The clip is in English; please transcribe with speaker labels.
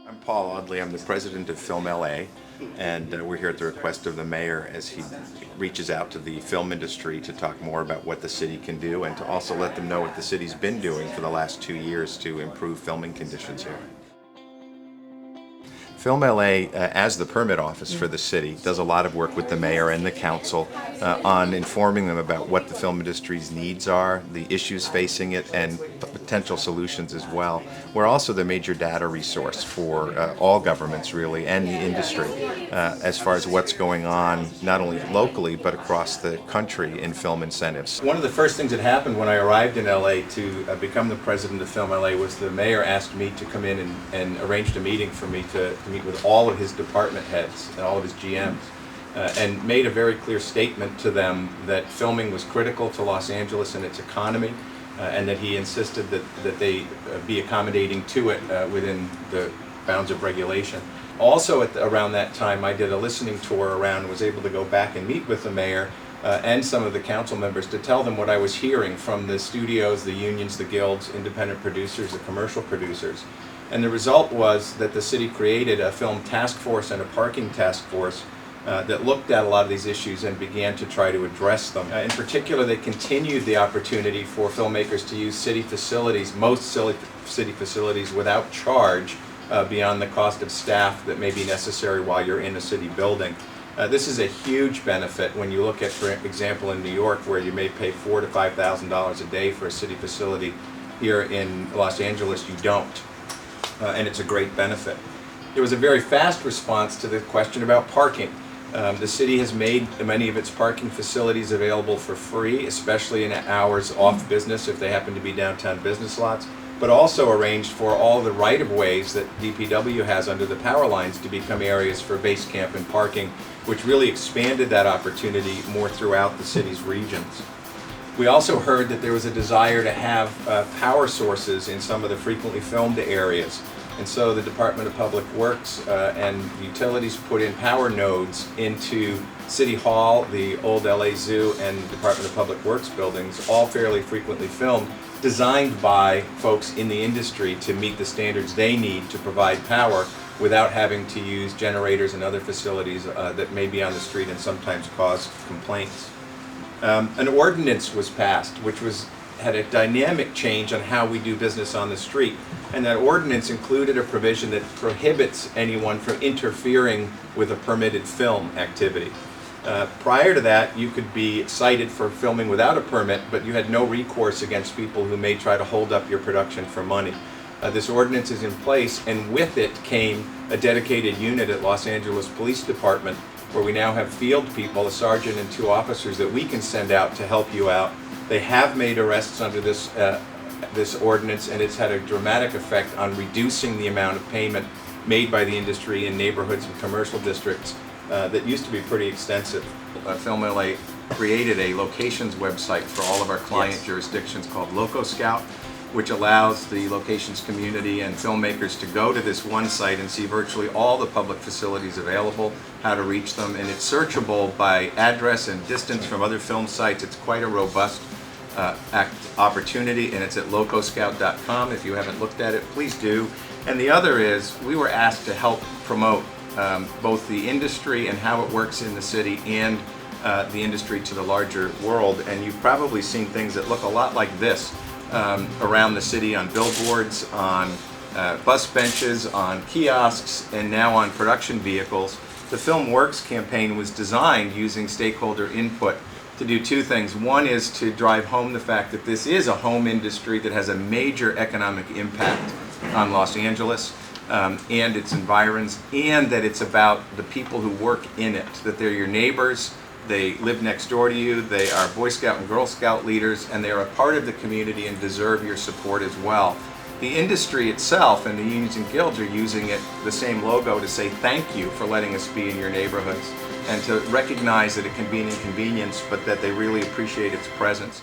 Speaker 1: I'm Paul Audley. I'm the president of Film LA, and we're here at the request of the mayor as he reaches out to the film industry to talk more about what the city can do and to also let them know what the city's been doing for the last 2 years to improve filming conditions here. Film LA, as the permit office for the city, does a lot of work with the mayor and the council on informing them about what the film industry's needs are, the issues facing it, and potential solutions as well. We're also the major data resource for all governments, really, and the industry as far as what's going on, not only locally, but across the country in film incentives. One of the first things that happened when I arrived in LA to become the president of Film LA was the mayor asked me to come in and arranged a meeting for me to meet with all of his department heads and all of his GMs and made a very clear statement to them that filming was critical to Los Angeles and its economy and that he insisted that they be accommodating to it within the bounds of regulation. Also around that time I did a listening tour around and was able to go back and meet with the mayor and some of the council members to tell them what I was hearing from the studios, the unions, the guilds, independent producers, the commercial producers. And the result was that the city created a film task force and a parking task force that looked at a lot of these issues and began to try to address them. In particular, they continued the opportunity for filmmakers to use city facilities, most city facilities, without charge beyond the cost of staff that may be necessary while you're in a city building. This is a huge benefit when you look at, for example, in New York, where you may pay $4,000 to $5,000 a day for a city facility. Here in Los Angeles, you don't. And it's a great benefit. There was a very fast response to the question about parking. The city has made many of its parking facilities available for free, especially in hours off business if they happen to be downtown business lots, but also arranged for all the right-of-ways that DPW has under the power lines to become areas for base camp and parking, which really expanded that opportunity more throughout the city's regions. We also heard that there was a desire to have power sources in some of the frequently filmed areas. And so the Department of Public Works and utilities put in power nodes into City Hall, the old LA Zoo, and Department of Public Works buildings, all fairly frequently filmed, designed by folks in the industry to meet the standards they need to provide power without having to use generators and other facilities that may be on the street and sometimes cause complaints. An ordinance was passed which had a dynamic change on how we do business on the street, and that ordinance included a provision that prohibits anyone from interfering with a permitted film activity. Prior to that, you could be cited for filming without a permit, but you had no recourse against people who may try to hold up your production for money. This ordinance is in place, and with it came a dedicated unit at Los Angeles Police Department where we now have field people, a sergeant and 2 officers that we can send out to help you out. They have made arrests under this ordinance, and it's had a dramatic effect on reducing the amount of payment made by the industry in neighborhoods and commercial districts that used to be pretty extensive. Film LA created a locations website for all of our client jurisdictions called Loco Scout, which allows the locations community and filmmakers to go to this one site and see virtually all the public facilities available, how to reach them, and it's searchable by address and distance from other film sites. It's quite a robust opportunity, and it's at locoscout.com. If you haven't looked at it, please do. And the other is, we were asked to help promote both the industry and how it works in the city and the industry to the larger world, and you've probably seen things that look a lot like this around the city on billboards, on bus benches, on kiosks, and now on production vehicles. The Film Works campaign was designed using stakeholder input to do 2 things. One is to drive home the fact that this is a home industry that has a major economic impact on Los Angeles and its environs, and that it's about the people who work in it, that they're your neighbors, they live next door to you, they are Boy Scout and Girl Scout leaders, and they are a part of the community and deserve your support as well. The industry itself and the unions and guilds are using it, the same logo, to say thank you for letting us be in your neighborhoods and to recognize that it can be an inconvenience, but that they really appreciate its presence.